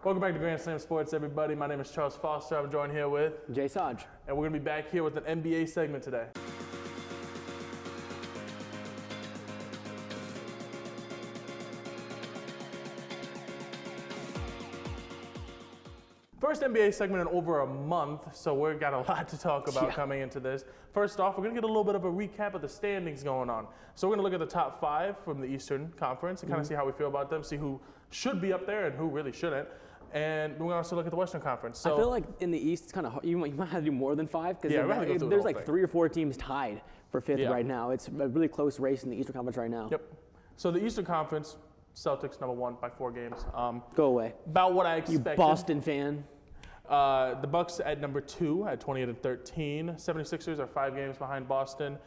Welcome back to Grand Slam Sports, everybody. My name is Charles Foster. I'm joined here with Jace and Charles. And we're going to be back here with an NBA segment today. First NBA segment in over a month, so we've got a lot to talk about coming into this. First off, we're going to get a little bit of a recap of the standings going on. So we're going to look at the top 5 from the Eastern Conference and kind of see how we feel about them, see who should be up there and who really shouldn't. And we're going to also look at the Western Conference. So I feel like in the East, it's kind of hard. You might have to do more than 5 because there's like 3 or 4 teams tied for 5th right now. It's a really close race in the Eastern Conference right now. Yep. So the Eastern Conference, Celtics number 1 by 4 games. Go away. About what I expected. You Boston fan. The Bucks at number 2 at 28-13. 76ers are 5 games behind Boston.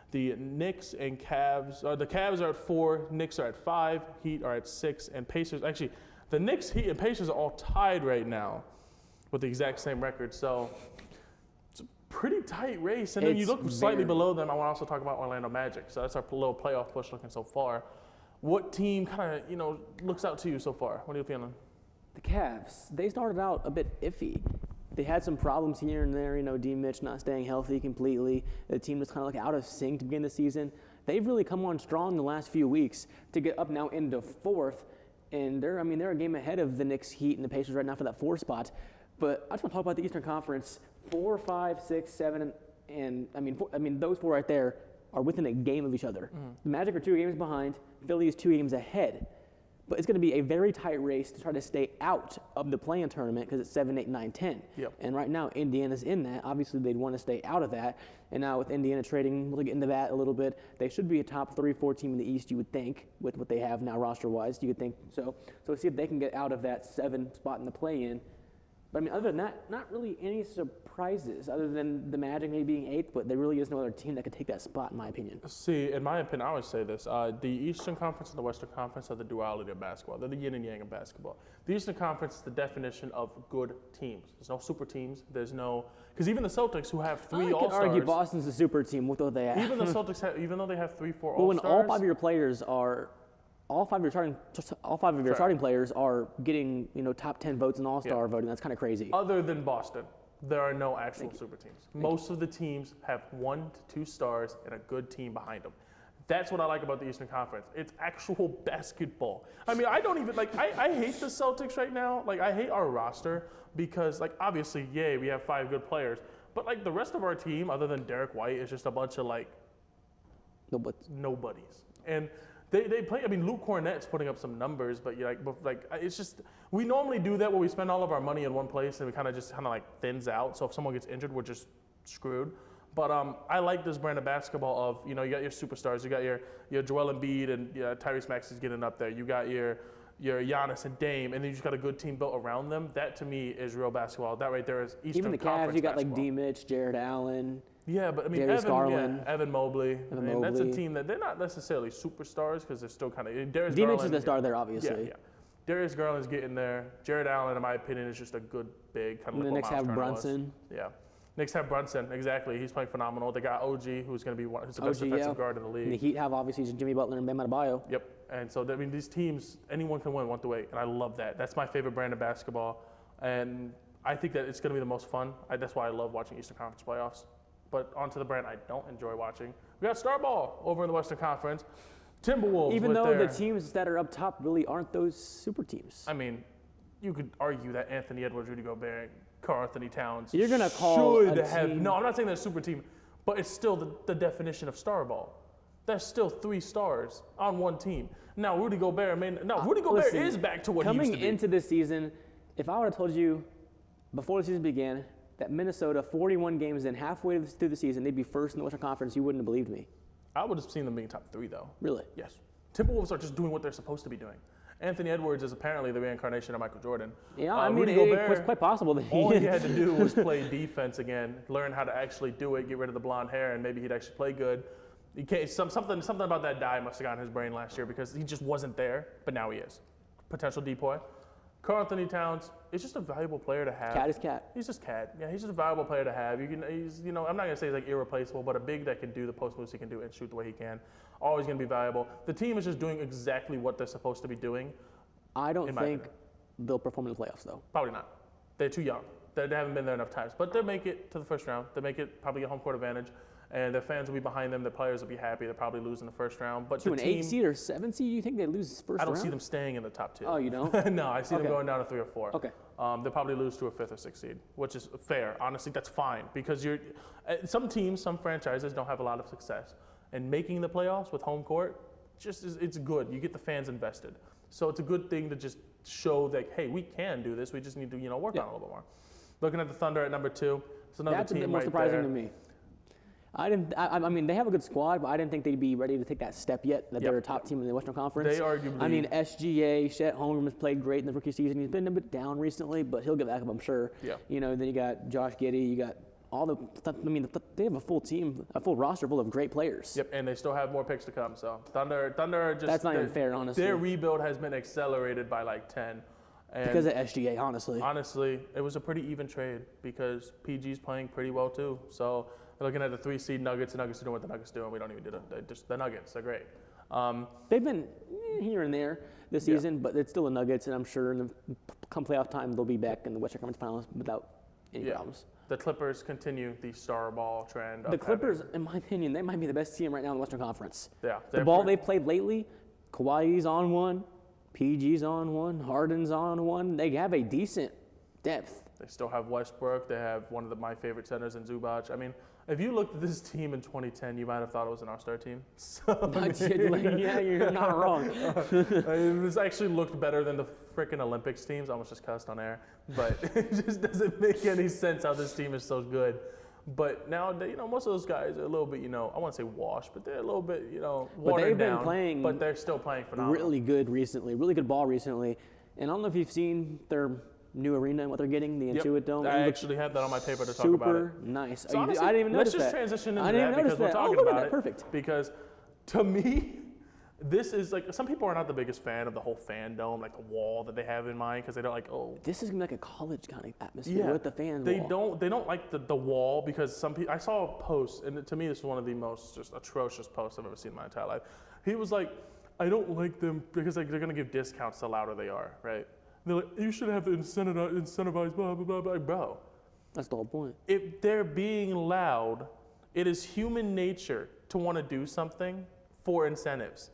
The Knicks and Cavs, the Cavs are at 4, Knicks are at 5, Heat are at 6, and Pacers, actually, the Knicks, Heat, and Pacers are all tied right now with the exact same record. So it's a pretty tight race. And then you look slightly below them. I want to also talk about Orlando Magic. So that's our little playoff push looking so far. What team kind of, looks out to you so far? What are you feeling? The Cavs, they started out a bit iffy. They had some problems here and there, D. Mitch not staying healthy completely. The team was kind of like out of sync to begin the season. They've really come on strong the last few weeks to get up now into 4th. And they're a game ahead of the Knicks, Heat, and the Pacers right now for that 4 spot. But I just want to talk about the Eastern Conference. 4, 5, 6, 7, and those 4 right there are within a game of each other. The Magic are 2 games behind. Philly is 2 games ahead. But it's going to be a very tight race to try to stay out of the play-in tournament because it's 7, 8, 9, 10. Yep. And right now, Indiana's in that. Obviously, they'd want to stay out of that. And now with Indiana trading, we'll get into that a little bit. They should be a top 3, 4 team in the East, you would think, with what they have now roster-wise. You would think so. So see if they can get out of that 7 spot in the play-in. But other than that, not really any surprises other than the Magic maybe being 8th, but there really is no other team that could take that spot, in my opinion. See, in my opinion, I always say this. The Eastern Conference and the Western Conference are the duality of basketball. They're the yin and yang of basketball. The Eastern Conference is the definition of good teams. There's no super teams. There's no – because even the Celtics, who have 3 All-Stars – I could argue Boston's a super team with what they have. Even the Celtics, even though they have 3, 4 All-Stars – when all 5 of your players are – all 5 of your starting players are getting, top 10 votes in All-Star voting. That's kind of crazy. Other than Boston, there are no actual super teams. Most of the teams have 1 to 2 stars and a good team behind them. That's what I like about the Eastern Conference. It's actual basketball. I don't even I hate the Celtics right now. I hate our roster because obviously, we have 5 good players, but the rest of our team, other than Derek White, is just a bunch of nobodies. And They play. Luke Cornett's putting up some numbers, but it's just we normally do that where we spend all of our money in one place and we kind of thins out. So if someone gets injured, we're just screwed. But I like this brand of basketball of you got your superstars, you got your Joel Embiid and Tyrese Maxey's getting up there. You got your Giannis and Dame, and then you just got a good team built around them. That to me is real basketball. That right there is Eastern Even the Conference Cavs, you got basketball. D. Mitch, Jared Allen. Yeah, but Evan Mobley. That's a team that they're not necessarily superstars because they're still kind of. D. Mitch is the star there, obviously. Yeah. Darius Garland's getting there. Jared Allen, in my opinion, is just a good big kind of. And the Knicks have Brunson. Yeah, Knicks have Brunson. Exactly, he's playing phenomenal. They got OG, who's going to be who's the best defensive guard in the league. And the Heat have obviously Jimmy Butler and Bam Adebayo. Yep, and so these teams, anyone can win 1 through 8, and I love that. That's my favorite brand of basketball, and I think that it's going to be the most fun. That's why I love watching Eastern Conference playoffs. But onto the brand I don't enjoy watching. We got Star Ball over in the Western Conference. Timberwolves. Even though the teams that are up top really aren't those super teams. You could argue that Anthony Edwards, Rudy Gobert, Karl Anthony Towns. You're gonna call should have. No, I'm not saying they're a super team, but it's still the definition of Star Ball. There's still 3 stars on 1 team. Now Rudy Gobert is back to what he used to be. Coming into this season, if I would have told you before the season began that Minnesota, 41 games in, halfway through the season, they'd be first in the Western Conference, you wouldn't have believed me. I would have seen them being top 3, though. Really? Yes. Timberwolves are just doing what they're supposed to be doing. Anthony Edwards is apparently the reincarnation of Michael Jordan. Yeah, Rudy it Gobert, was quite possible that all he had to do was play defense again, learn how to actually do it, get rid of the blonde hair, and maybe he'd actually play good. Something about that dye must have gotten his brain last year because he just wasn't there, but now he is. Potential decoy. Karl Anthony Towns is just a valuable player to have. Cat is cat. He's just cat. Yeah, he's just a valuable player to have. He's I'm not gonna say he's irreplaceable, but a big that can do the post moves he can do and shoot the way he can. Always gonna be valuable. The team is just doing exactly what they're supposed to be doing. I don't think they'll perform in the playoffs, though. Probably not. They're too young. They haven't been there enough times. But they'll make it to the first round. They'll make it, probably get home court advantage. And their fans will be behind them. The players will be happy. They'll probably lose in the first round. But To the an team, 8 seed or 7 seed, you think they lose first I don't round? see them staying in the top 2. Oh, you don't? No, I see them Okay. going down to 3 or 4. Okay. They'll probably lose to a 5th or 6th seed, which is fair. Honestly, that's fine because some teams, some franchises don't have a lot of success. And making the playoffs with home court, it's good. You get the fans invested. So it's a good thing to just show that, hey, we can do this. We just need to, work on it a little bit more. Looking at the Thunder at number 2, it's another That's team a bit more right surprising there. to me. I mean, they have a good squad, but I didn't think they'd be ready to take that step yet, that they're a top team in the Western Conference. They arguably. I mean, SGA, Chet Holmgren has played great in the rookie season. He's been a bit down recently, but he'll get back up, I'm sure. Yeah. Then you got Josh Giddey, you got all they have a full team, a full roster full of great players. Yep, and they still have more picks to come. So Thunder are just. That's not even fair, honestly. Their rebuild has been accelerated by like 10. And Because of SGA, honestly. honestly, it was a pretty even trade because PG's playing pretty well too. So looking at the 3 seed Nuggets, the Nuggets are doing what the Nuggets do, and we don't even do the Nuggets. They're great. They've been here and there this season, but it's still the Nuggets, and I'm sure in the come playoff time they'll be back in the Western Conference Finals without any problems. The Clippers continue the star ball trend. The Clippers, in my opinion, they might be the best team right now in the Western Conference. Yeah, The ball they've played lately, Kawhi's on one, PG's on one, Harden's on one. They have a decent depth. They still have Westbrook. They have one of my favorite centers in Zubac. I mean, if you looked at this team in 2010, you might have thought it was an all-star team. So, Yeah, you're not wrong. it actually looked better than the freaking Olympics teams. I almost just cussed on air. But it just doesn't make any sense how this team is so good. But now, most of those guys are a little bit, I want to say washed, but they're a little bit, watered they've been down. playing But they're still playing phenomenal. Really good recently, really good ball recently. And I don't know if you've seen their new arena and what they're getting, the Intuit Dome. I actually have that on my paper to talk about it. Super nice. So honestly, I didn't even notice that. Let's just transition into I didn't that notice because we're that. talking look at about that. it. Perfect. Because to me, this is like, some people are not the biggest fan of the whole fan dome, like the wall that they have in mind, because they don't like, This is gonna be like a college kind of atmosphere with the fans. They don't like the wall because some people, I saw a post, and to me this is one of the most just atrocious posts I've ever seen in my entire life. He was like, I don't like them because they're gonna give discounts the louder they are, right? They're like, you should have to incentivize blah, blah, blah, blah. Bro, That's the whole point. if they're being loud, it is human nature to want to do something for incentives.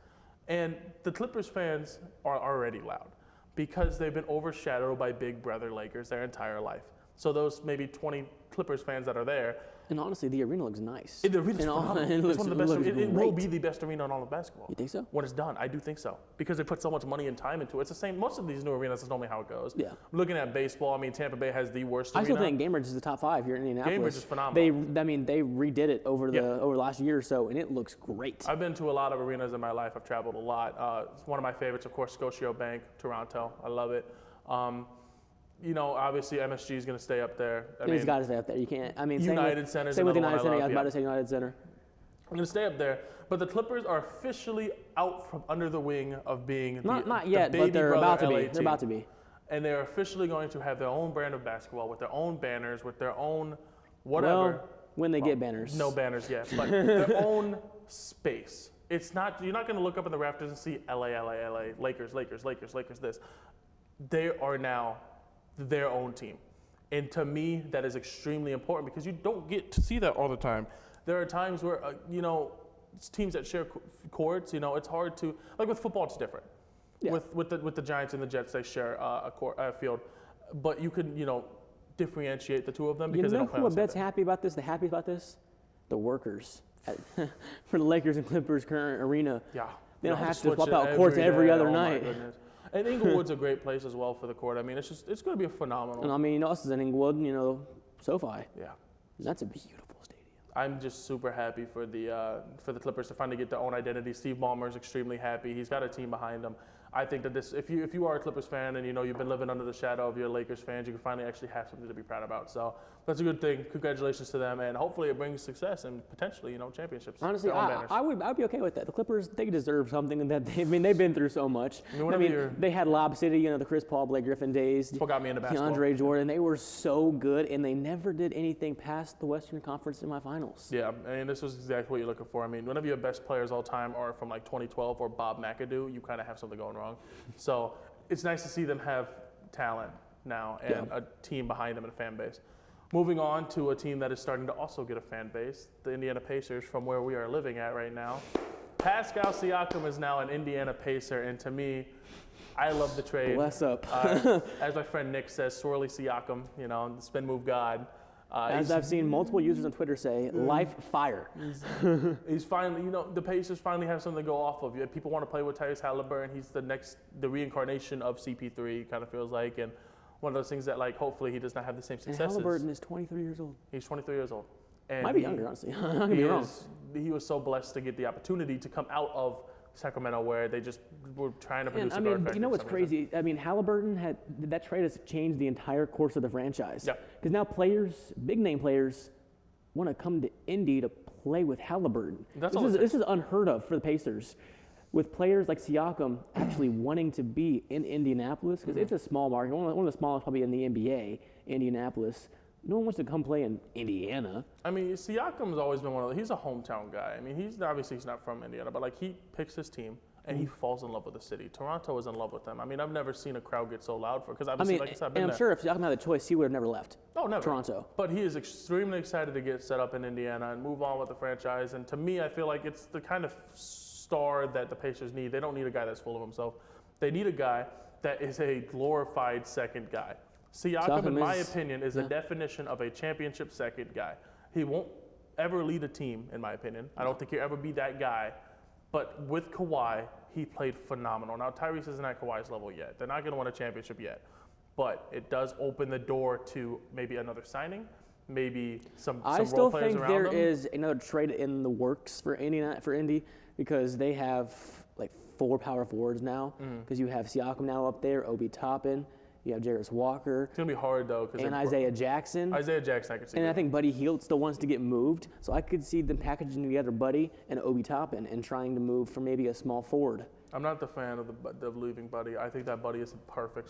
And the Clippers fans are already loud because they've been overshadowed by Big Brother Lakers their entire life. So those maybe 20 Clippers fans that are there. And honestly, the arena looks nice. The arena's phenomenal. It's one of the best. It will great. be the best arena in all of basketball. You think so? When it's done, I do think so because they put so much money and time into it. It's the same. Most of these new arenas is normally how it goes. Yeah. Looking at baseball, I mean, Tampa Bay has the worst I arena. still think Gainbridge is the top 5 here in Indianapolis. Gainbridge is phenomenal. They redid it over the last year or so, and it looks great. I've been to a lot of arenas in my life. I've traveled a lot. It's one of my favorites, of course, Scotiabank, Toronto. I love it. Obviously MSG is going to stay up there. It's got to stay up there. You can't. I mean, United Center is same with another United one I Center. I love, was about to say United Center. I'm going to stay up there. But the Clippers are officially out from under the wing of being Not the yet, baby but they're brother about to LA be. team. They're about to be. And they're officially going to have their own brand of basketball with their own banners, with their own whatever. Well, when they get banners. No banners yet, but their own space. It's not. You're not going to look up in the rafters and see LA, Lakers, this. They are now their own team. And to me, that is extremely important because you don't get to see that all the time. There are times where, teams that share courts, it's hard to, like with football, it's different. Yeah. With the Giants and the Jets, they share a field. But you can, differentiate the two of them because they don't play on the same day. happy about this? The happy about this? The workers for the Lakers and Clippers current arena. Yeah. They don't have to switch swap it out courts every day. other Oh my night. goodness. And Inglewood's a great place as well for the court. I mean, it's going to be a phenomenal. And I mean, us is in Inglewood, SoFi. Yeah. That's a beautiful stadium. I'm just super happy for the Clippers to finally get their own identity. Steve Ballmer's extremely happy. He's got a team behind him. I think that if you are a Clippers fan and you've been living under the shadow of your Lakers fans, you can finally actually have something to be proud about. So that's a good thing. Congratulations to them, and hopefully it brings success and potentially championships. Honestly, their own banners. I'd be okay with that. The Clippers, they deserve something that they've been through so much. They had Lob City, the Chris Paul, Blake Griffin days. That's what got me into basketball. DeAndre Jordan, they were so good, and they never did anything past the Western Conference semifinals. Yeah, and this was exactly what you're looking for. I mean, one of your best players all time are from like 2012 or Bob McAdoo, you kind of have something going wrong. So it's nice to see them have talent now and a team behind them and a fan base. Moving on to a team that is starting to also get a fan base, the Indiana Pacers, from where we are living at right now. Pascal Siakam is now an Indiana Pacer, and to me, I love the trade. Bless up. As my friend Nick says, Swirly Siakam, the spin move god. As I've seen multiple users on Twitter say, life fire. He's finally, the Pacers finally have something to go off of. People want to play with Tyrese Halliburton. He's the reincarnation of CP3, kind of feels like, and one of those things that, like, hopefully he does not have the same successes. And Halliburton is 23 years old. He's 23 years old. And might be younger, honestly. I could be wrong. He was so blessed to get the opportunity to come out of Sacramento, where they just were trying to produce a guard factory. You know what's crazy? I mean, Halliburton that trade has changed the entire course of the franchise. Yeah. Because now big name players, want to come to Indy to play with Halliburton. This is unheard of for the Pacers. With players like Siakam actually wanting to be in Indianapolis, because it's a small market, one of the smallest probably in the NBA, Indianapolis. No one wants to come play in Indiana. I mean, Siakam's always been he's a hometown guy. I mean, he's not from Indiana, but like he picks his team and he falls in love with the city. Toronto is in love with them. I mean, I've never seen a crowd get so loud because obviously, like I said, I've been and there. I'm sure if Siakam had the choice, he would have never left. Oh, never. Toronto. But he is extremely excited to get set up in Indiana and move on with the franchise. And to me, I feel like it's the kind of star that the Pacers need. They don't need a guy that's full of himself. They need a guy that is a glorified second guy. Siakam, in my opinion, is the definition of a championship second guy. He won't ever lead a team, in my opinion. I don't think he'll ever be that guy. But with Kawhi, he played phenomenal. Now, Tyrese isn't at Kawhi's level yet. They're not going to win a championship yet. But it does open the door to maybe another signing, maybe some role players around them. I still think there is another trade in the works for Indy because they have like 4 power forwards now. Because you have Siakam now up there, Obi Toppin. You have Jarris Walker. It's going to be hard, though. And Isaiah Jackson. I could see. And I think Buddy Hield still wants to get moved. So I could see them packaging together Buddy and Obi Toppin and trying to move for maybe a small forward. I'm not the fan of leaving Buddy. I think that Buddy is a perfect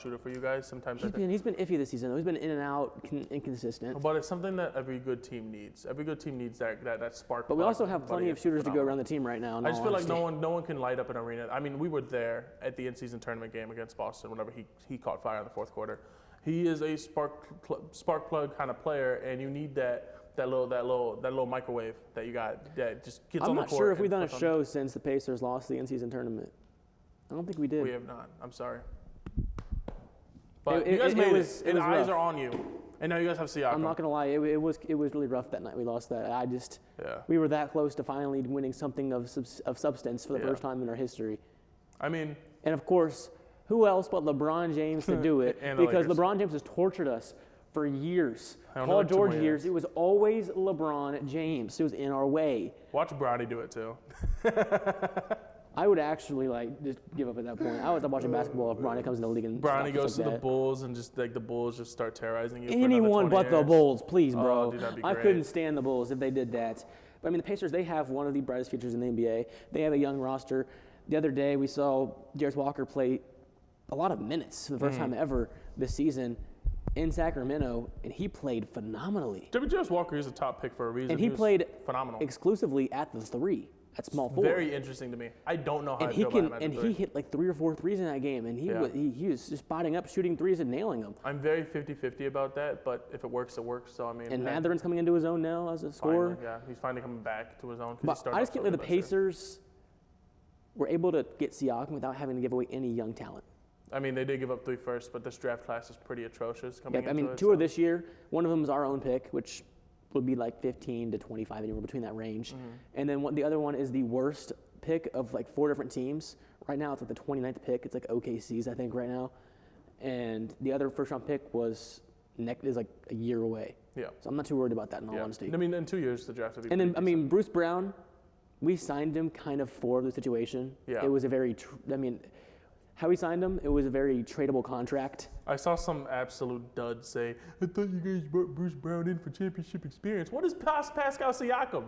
shooter for you guys. Sometimes he's been iffy this season. He's been in and out, inconsistent. But it's something that every good team needs. Every good team needs that spark. But we also have plenty of shooters to go around the team right now. I just feel like no one can light up an arena. I mean, we were there at the in-season tournament game against Boston whenever he caught fire in the fourth quarter. He is a spark plug kind of player, and you need that little microwave that you got that just gets on the court. I'm not sure if we've done a show since the Pacers lost the in-season tournament. I don't think we did. We have not. I'm sorry. But you guys made it. And the eyes are on you. And now you guys have Siakam. I'm not gonna lie. It was really rough that night. We lost that. We were that close to finally winning something of substance for the first time in our history. I mean, and of course, who else but LeBron James to do it? Because LeBron James has tortured us for years. Paul George years. It was always LeBron James. It was in our way. Watch Bronny do it too. I would actually just give up at that point. I was watching basketball if Bronny comes in the league and Bronny goes to the Bulls and just like the Bulls just start terrorizing you. Anyone but the Bulls, please, bro. Oh, dude, that'd be great. I couldn't stand the Bulls if they did that. But I mean, the Pacers, they have one of the brightest futures in the NBA. They have a young roster. The other day we saw Jarris Walker play a lot of minutes for the first time ever this season in Sacramento, and he played phenomenally. Jarris Walker is a top pick for a reason. And he played phenomenal exclusively at the 3. At small forward. Very interesting to me. I don't know how I feel about him at the 3. He hit like 3 or 4 threes in that game, and he was just spotting up, shooting threes, and nailing them. I'm very 50-50 about that, but if it works, it works. So I mean. And Mathurin's coming into his own now as a scorer. Yeah, he's finally coming back to his own. But I just can't believe the Pacers were able to get Siakam without having to give away any young talent. I mean, they did give up 3 firsts, but this draft class is pretty atrocious. Two are this year. One of them is our own pick, which would be like 15 to 25, anywhere between that range. And then the other one is the worst pick of like 4 different teams. Right now, it's like the 29th pick. It's like OKC's, I think, right now. And the other first-round pick is like a year away. Yeah. So I'm not too worried about that, in all honesty. I mean, in 2 years, the draft will be. And then, I mean, Bruce Brown, we signed him kind of for the situation. Yeah. It was a very, how we signed him, it was a very tradable contract. I saw some absolute dud say, I thought you guys brought Bruce Brown in for championship experience. What is Pascal Siakam?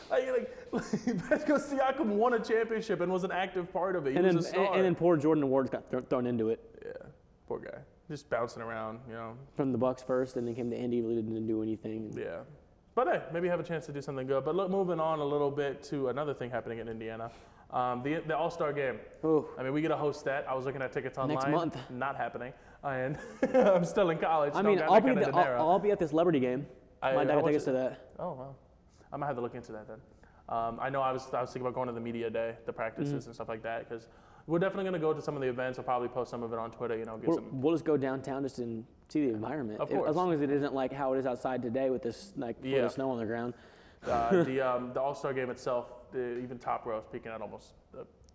Pascal Siakam won a championship and was an active part of it. He was a star. And then poor Jordan Awards got thrown into it. Yeah, poor guy. Just bouncing around, From the Bucks first, and then came to Indy, really didn't do anything. Yeah. But hey, maybe have a chance to do something good. But look, moving on a little bit to another thing happening in Indiana. The All-Star game. Ooh. I mean, we get to host that. I was looking at tickets online. Next month. Not happening. And I'm still in college. I mean, I'll be at the celebrity game. My dad got tickets to that. Oh, wow. I might have to look into that then. I know I was thinking about going to the media day, the practices and stuff like that, because we're definitely going to go to some of the events. I'll probably post some of it on Twitter. We'll just go downtown just and see the environment. Of course. As long as it isn't like how it is outside today with this the snow on the ground. The All-Star game itself, even top row is peaking at almost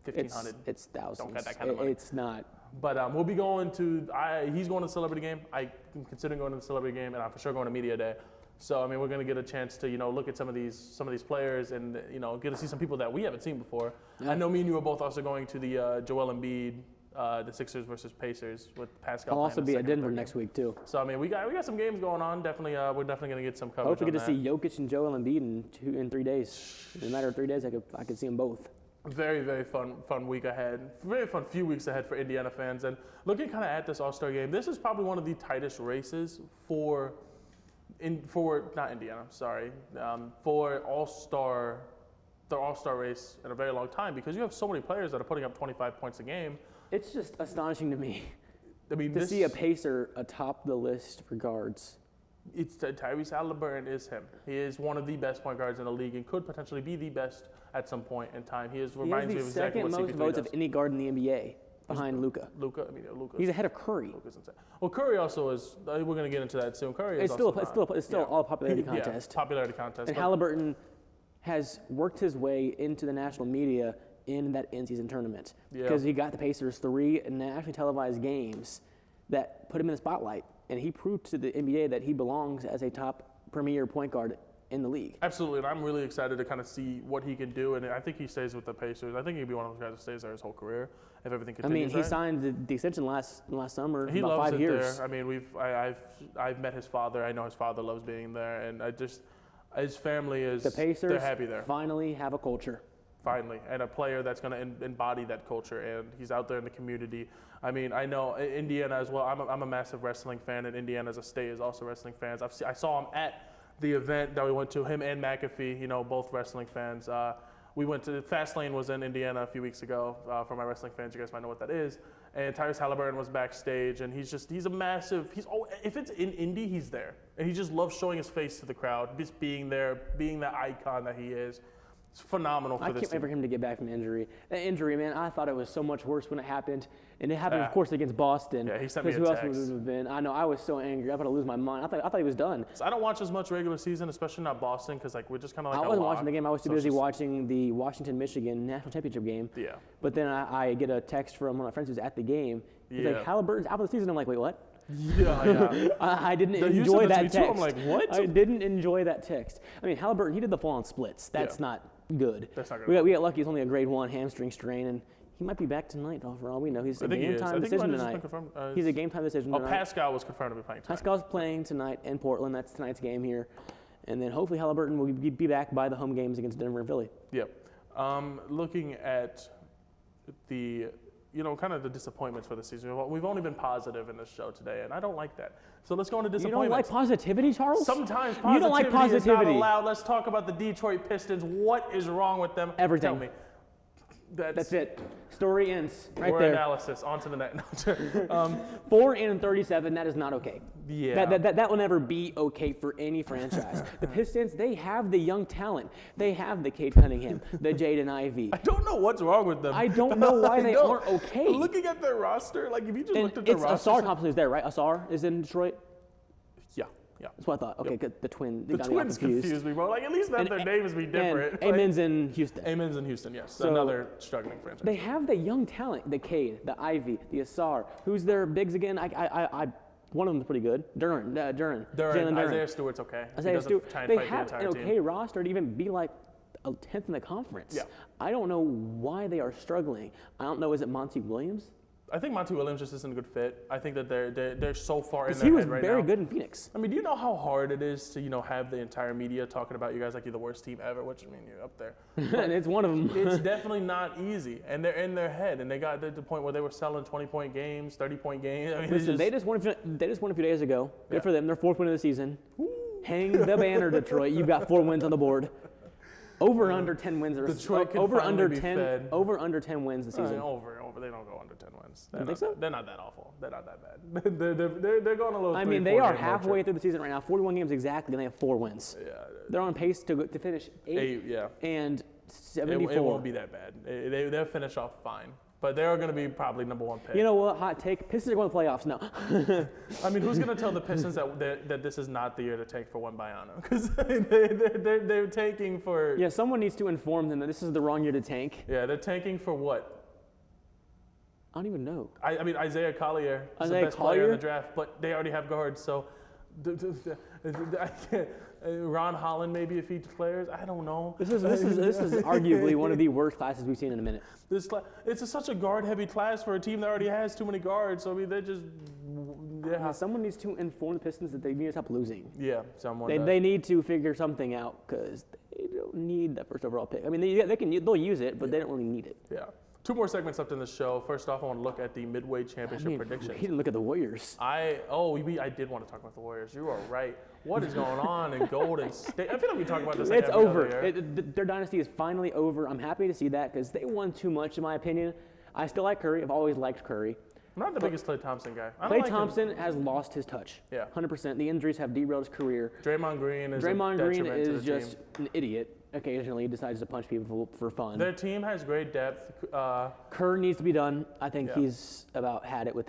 1,500. It's thousands. Don't get that kind of money. It's not. But we'll be going to. He's going to the celebrity game. I'm considering going to the celebrity game, and I'm for sure going to media day. So I mean, we're going to get a chance to look at some of these players and get to see some people that we haven't seen before. Yeah. I know me and you are both also going to the Joel Embiid, the Sixers versus Pacers with Pascal. I'll also be at Denver next week too. So I mean, we got some games going on. Definitely, we're definitely going to get some coverage. I hope we get to see Jokic and Joel Embiid in 3 days. In a matter of 3 days, I could see them both. Very, very fun week ahead. Very fun few weeks ahead for Indiana fans. And looking kind of at this All-Star game, this is probably one of the tightest races for the All-Star race in a very long time, because you have so many players that are putting up 25 points a game. It's just astonishing to me. I mean, to see a Pacer atop the list for guards. It's Tyrese Halliburton is him. He is one of the best point guards in the league and could potentially be the best at some point in time. He reminds me of exactly what CP3 does. He has the second most votes of any guard in the NBA behind Luka. Luka. He's ahead of Curry. Luka's insane. Well, Curry also is. We're going to get into that soon. Curry is still all a popularity contest. Yeah, popularity contest. And Halliburton has worked his way into the national media in that in-season tournament because he got the Pacers 3 nationally televised games that put him in the spotlight, and he proved to the NBA that he belongs as a top premier point guard in the league. Absolutely, and I'm really excited to kind of see what he can do, and I think he stays with the Pacers. I think he'd be one of those guys that stays there his whole career if everything continues. I mean, he signed the extension last summer. He about loves 5 it years. there. I mean, I've met his father. I know his father loves being there, and his family is. The Pacers they're happy there. Finally have a culture. Finally, and a player that's going to embody that culture, and he's out there in the community. I mean, I know Indiana as well. I'm a massive wrestling fan, and Indiana as a state is also wrestling fans. I saw him at the event that we went to, him and McAfee, both wrestling fans. We went to Fastlane was in Indiana a few weeks ago. For my wrestling fans, you guys might know what that is. And Tyrese Halliburton was backstage, and he's a massive. If it's in Indy, he's there, and he just loves showing his face to the crowd, just being there, being that icon that he is. It's phenomenal for this team. I can't wait for him to get back from injury. That injury, man, I thought it was so much worse when it happened. And it happened, of course, against Boston. Yeah, he sent me a text. Who else text. would it have been? I know, I was so angry. I thought I'd lose my mind. I thought he was done. So I don't watch as much regular season, especially not Boston, because we're just kind of like I wasn't watching the game. I was too busy watching the Washington-Michigan national championship game. Yeah. But then I get a text from one of my friends who's at the game. He's like, Halliburton's out for the season. I'm like, wait, what? Yeah. I didn't enjoy that text. I'm like, what? I didn't enjoy that text. I mean, Halliburton, he did the full-on splits. That's not good. That's not good. We got lucky. It's only a grade 1 hamstring strain, and he might be back tonight. For all we know, he's a game time decision tonight. He's a game time decision tonight. Pascal was confirmed to be playing tonight. Pascal's playing tonight in Portland. That's tonight's game here, and then hopefully Halliburton will be back by the home games against Denver and Philly. Yep. Looking at the kind of the disappointments for the season. We've only been positive in this show today, and I don't like that. So let's go into disappointments. You don't like positivity, Charles? Sometimes positivity, you don't like positivity is not allowed. Let's talk about the Detroit Pistons. What is wrong with them? Everything. Tell me. That's it. Story ends right more there. Analysis. On to the next. 4-37. That is not okay. Yeah. That will never be okay for any franchise. The Pistons, they have the young talent. They have the Cade Cunningham, the Jaden Ivey. I don't know what's wrong with them. I don't know why they aren't okay. Looking at their roster, if you just looked at their roster. Asar Thompson is there, right? Asar is in Detroit? Yeah. That's what I thought. Okay, good. The Twins confused me, bro. At least their names be different. Amen's in Houston. Amen's in Houston, yes. So another struggling franchise. They have the young talent, the Cade, the Ivy, the Asar. Who's their bigs again? One of them's pretty good. Jalen Duren. Isaiah Stewart's okay. Isaiah Stewart. They have an okay roster to even be like a 10th in the conference. Yeah. I don't know why they are struggling. I don't know. Is it Monty Williams? I think Monty Williams just isn't a good fit. I think that they're so far in their head right now. He was very good in Phoenix. I mean, do you know how hard it is to have the entire media talking about you guys like you're the worst team ever? Which, I mean, you're up there. And it's one of them. It's definitely not easy, and they're in their head, and they got to the point where they were selling 20-point games, 30-point games. I mean, listen, they just won a few days ago. Good for them. Their 4th win of the season. Hang the banner, Detroit. You've got 4 wins on the board. Over under 10 wins. Detroit can over finally under be 10. fed. Over under 10 wins the season. Over. They don't go under 10 wins. You think so? They're not that awful. They're not that bad. they're going a little. I mean, they are halfway through the season right now. 41 games exactly, and they have 4 wins. Yeah. They're on pace to finish 8 yeah. and 74. It won't be that bad. They'll finish off fine. But they're going to be probably number 1 pick. You know what? Hot take. Pistons are going to the playoffs. No. I mean, who's going to tell the Pistons that this is not the year to tank for Wembanyama? Because they're tanking for. Yeah, someone needs to inform them that this is the wrong year to tank. Yeah, they're tanking for what? I don't even know. I mean, Isaiah Collier is the best player in the draft, but they already have guards, so I can't. Ron Holland maybe if he declares. I don't know. This is arguably one of the worst classes we've seen in a minute. It's such a guard-heavy class for a team that already has too many guards. So I mean, they're just Someone needs to inform the Pistons that they need to stop losing. Yeah, someone. They need to figure something out because they don't need that first overall pick. I mean, they'll use it, but they don't really need it. Yeah. 2 more segments left in the show. First off, I want to look at the midway championship predictions. We didn't look at the Warriors. I did want to talk about the Warriors. You are right. What is going on in Golden State? I feel like we talk about this. Like it's over. Their dynasty is finally over. I'm happy to see that because they won too much, in my opinion. I still like Curry. I've always liked Curry. I'm not the biggest Klay Thompson guy. Klay Thompson has lost his touch. Yeah. 100%. The injuries have derailed his career. Draymond Green is just an idiot. Occasionally, he decides to punch people for fun. Their team has great depth. Kerr needs to be done. I think he's about had it with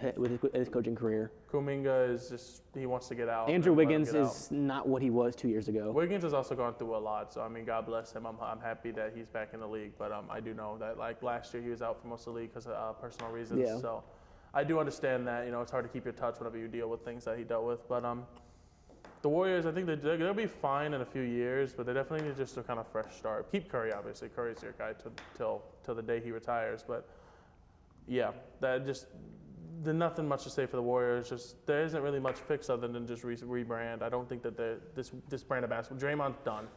his coaching career. Kuminga is just, he wants to get out. Andrew Wiggins is not what he was 2 years ago. Wiggins has also gone through a lot, so I mean, God bless him. I'm happy that he's back in the league, but I do know that like last year he was out for most of the league because of personal reasons. Yeah. So I do understand that it's hard to keep your touch whenever you deal with things that he dealt with, but the Warriors, I think they'll be fine in a few years, but they definitely need just a kind of fresh start. Keep Curry, obviously. Curry's your guy till the day he retires. But yeah, there's nothing much to say for the Warriors. Just there isn't really much fix other than just rebrand. I don't think that this brand of basketball. Draymond's done.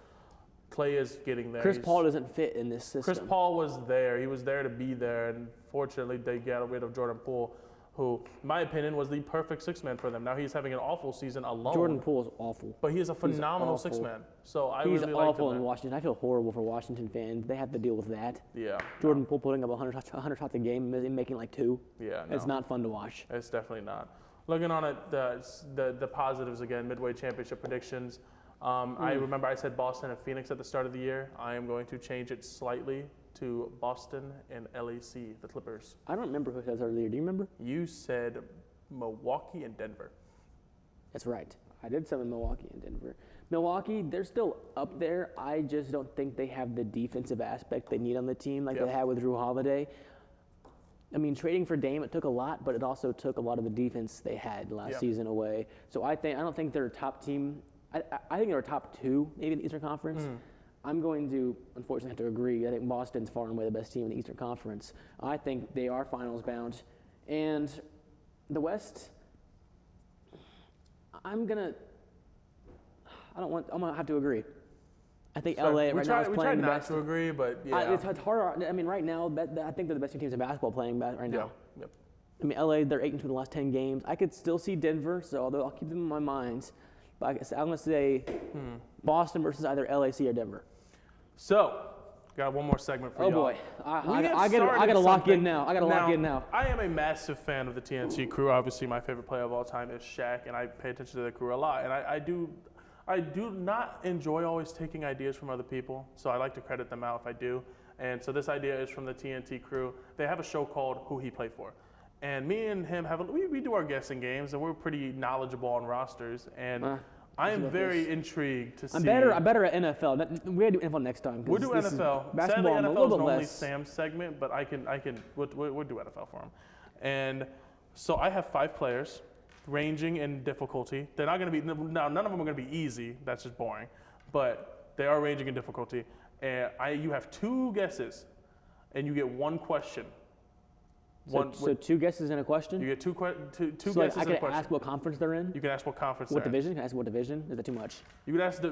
Klay is getting there. Chris Paul doesn't fit in this system. Chris Paul was there. He was there to be there, and fortunately they got rid of Jordan Poole, who, in my opinion, was the perfect 6-man for them. Now he's having an awful season alone. Jordan Poole is awful. But he is a phenomenal 6-man. So he's really awful in Washington. I feel horrible for Washington fans. They have to deal with that. Yeah. Jordan Poole putting up 100 shots a game and making like 2. Yeah. No. It's not fun to watch. It's definitely not. Looking on at the positives again, midway championship predictions. I remember I said Boston and Phoenix at the start of the year. I am going to change it slightly to Boston and LAC, the Clippers. I don't remember who said that earlier. Do you remember? You said Milwaukee and Denver. That's right. I did say Milwaukee and Denver. Milwaukee, they're still up there. I just don't think they have the defensive aspect they need on the team like they had with Drew Holiday. I mean, trading for Dame, it took a lot, but it also took a lot of the defense they had last season away. So I don't think they're a top team. I think they're a top 2, maybe in the Eastern Conference. I'm going to, unfortunately, have to agree. I think Boston's far and away the best team in the Eastern Conference. I think they are finals bound. And the West, I'm going to have to agree. I think LA right now is playing the best. We tried not to agree, but yeah. It's hard. I mean, right now, I think they're the best 2 teams in basketball playing right now. Yeah. Yep. I mean, LA, they're 8-2 in the last 10 games. I could still see Denver, so although I'll keep them in my mind. But I'm going to say Boston versus either LAC or Denver. So, got one more segment for you. Oh boy, I got to lock in now. I am a massive fan of the TNT crew. Obviously, my favorite player of all time is Shaq, and I pay attention to the crew a lot. And I do not enjoy always taking ideas from other people, so I like to credit them out if I do. And so this idea is from the TNT crew. They have a show called Who He Played For. And me and him we do our guessing games, and we're pretty knowledgeable on rosters. And I am very intrigued to see. I'm better at NFL. We gotta do NFL next time. We'll do NFL. Sadly, NFL is normally Sam's segment, but we'll do NFL for him. And so I have 5 players, ranging in difficulty. They're not gonna be none of them are gonna be easy. That's just boring. But they are ranging in difficulty. And you have 2 guesses, and you get 1 question. So 2 guesses and a question? You get two guesses and a question. I can ask what conference they're in? You can ask what conference they're in. What division? Can I ask what division? Is that too much? You can ask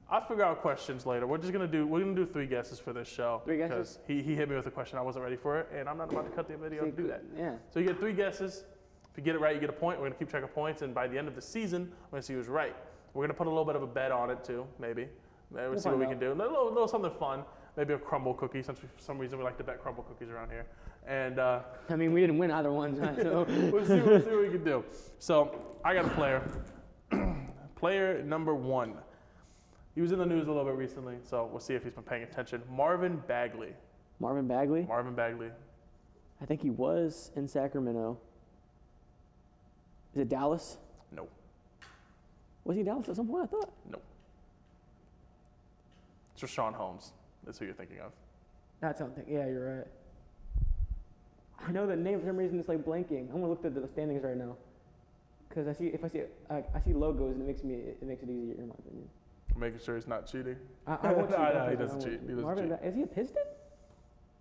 I'll figure out questions later. We're gonna do 3 guesses for this show. 3 guesses? Because he hit me with a question, I wasn't ready for it, and I'm not about to cut the video to do that. Yeah. So you get 3 guesses. If you get it right, you get a point. We're gonna keep track of points, and by the end of the season, we're gonna see who's right. We're gonna put a little bit of a bet on it too, maybe Maybe We'll see what we find can do. A little something fun. Maybe a crumble cookie, since for some reason we like to bet crumble cookies around here. And I mean, we didn't win either one, so. we'll see what we can do. So I got a player. Player number 1. He was in the news a little bit recently, so we'll see if he's been paying attention. Marvin Bagley. Marvin Bagley? Marvin Bagley. I think he was in Sacramento. Is it Dallas? No. Was he in Dallas at some point, I thought? No. It's Rashawn Holmes. That's who you're thinking of. That's something. Yeah, you're right. I know the name for some reason it's like blanking. I'm gonna look at the standings right now, because I see logos and it makes it easier in my opinion. Making sure he's not cheating. I won't cheat. No, he doesn't cheat. He doesn't cheat. Is he a Piston?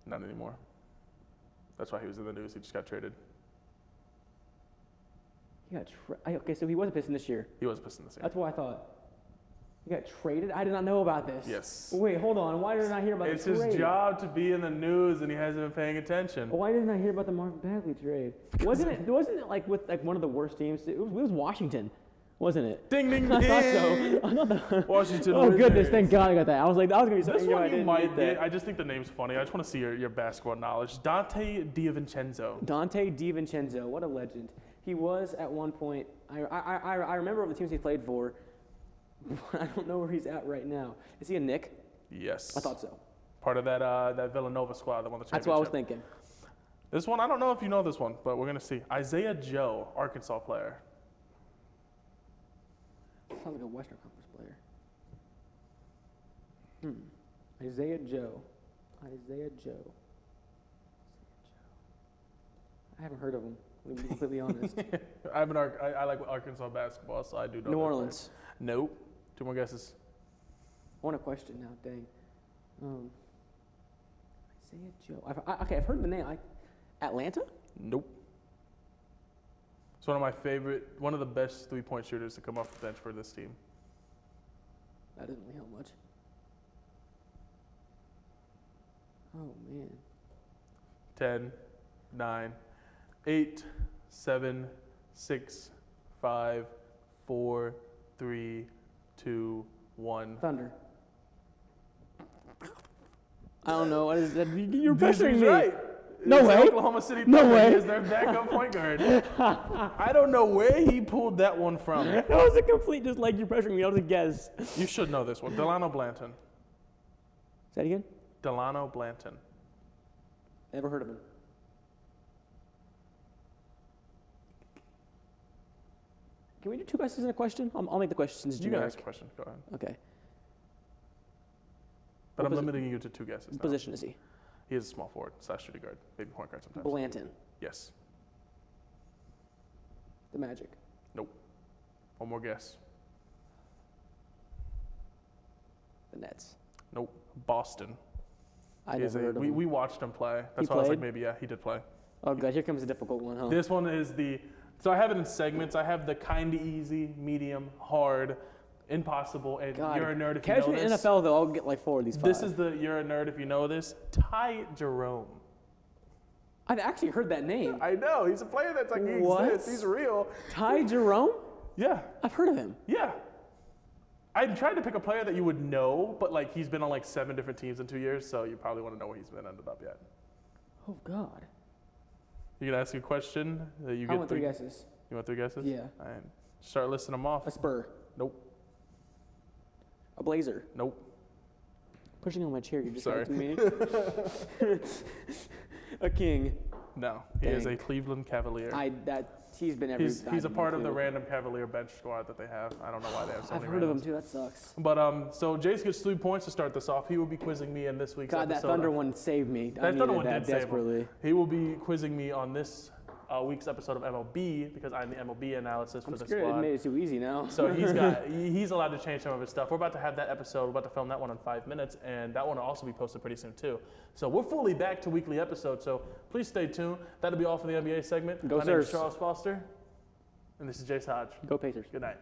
Not anymore. That's why he was in the news. He just got traded. He got okay, so he was a Piston this year. He was a Piston this year. That's what I thought. He got traded? I did not know about this. Yes. Wait, hold on. Why did I not hear about the trade? It's his job to be in the news, and he hasn't been paying attention. Why didn't I hear about the Marvin Bagley trade? Wasn't it like with like one of the worst teams? It was Washington, wasn't it? Ding, ding, ding. I thought so. I thought that. Washington Oh Wizards. goodness, thank God I got that. I was like, that was gonna be something This one I you didn't might get. get. I just think the name's funny. I just want to see your basketball knowledge. Dante DiVincenzo. Dante DiVincenzo, what a legend. He was at one point. I remember all the teams he played for. I don't know where he's at right now. Is he a Knick? Yes. I thought so. Part of that Villanova squad that won the championship. That's what I was thinking. This one, I don't know if you know this one, but we're going to see. Isaiah Joe, Arkansas player. Sounds like a Western Conference player. Isaiah Joe. Isaiah Joe. I haven't heard of him, to be completely honest. I like Arkansas basketball, so I do know. New Orleans. Player. Nope. 2 more guesses. I want a question now, dang. Isaiah Joe. I've heard the name. Atlanta? Nope. It's one of the best 3-point shooters to come off the bench for this team. That doesn't really help much. Oh, man. 10, 9, 8, 7, 6, 5, 4, 3, 2, 1. Thunder. I don't know. What is that? You're pressuring me. Right. No It's way. Oklahoma City No Thunder. way. He is their backup point guard. I don't know where he pulled that one from. That was a complete, just like you're pressuring me. I was a guess. You should know this one. Delano Blanton. Say that again? Delano Blanton. Never heard of him. Can we do 2 questions and a question? I'll make the questions You generic. can ask a question. Go ahead. Okay. But What I'm limiting you to 2 guesses now. Position is he? He is a small forward / shooting guard. Maybe point guard sometimes. Blanton. Yes. The Magic. Nope. One more guess. The Nets. Nope. Boston. I never heard of him. We watched him play. That's He why I was like, played? maybe, yeah, he did play. Oh, God. Here comes a difficult one, huh? This one is so I have it in segments. I have the kind of easy, medium, hard, impossible, and God. you're a nerd if Catch you me know in this. NFL, though. I'll get like 4 of these 5. This is you're a nerd if you know this. Ty Jerome. I've actually heard that name. I know, he's a player that's like, he What? exists. He's real. Ty Jerome? Yeah, I've heard of him. yeah. I tried to pick a player that you would know, but like he's been on like 7 different teams in 2 years, so you probably want to know where he's been ended up yet. Oh, God. You can ask a question. You I get want 3 guesses. You want 3 guesses? Yeah. All right. Start listing them off. A Spur. Nope. A Blazer. Nope. Pushing on my chair. You're just Sorry. me. A King. No. He is Dang. a Cleveland Cavalier. He's been every. He's a part of the random Cavalier bench squad that they have. I don't know why they have so I've many heard of him randoms. too. That sucks. But so Jace gets 3 points to start this off. He will be quizzing me in this week's God, episode. that Thunder one saved me. I That Thunder needed one that did save him. desperately. He will be quizzing me on this week's episode of MLB because I'm the MLB analysis for I'm the scared it squad. made it too easy now. So he's allowed to change some of his stuff. We're about to have that episode. We're about to film that one in 5 minutes, and that one will also be posted pretty soon too. So we're fully back to weekly episodes. So please stay tuned. That'll be all for the NBA segment. Go My name is Sirs. Charles Foster, and this is Jace Hodge. Go Pacers. Good night.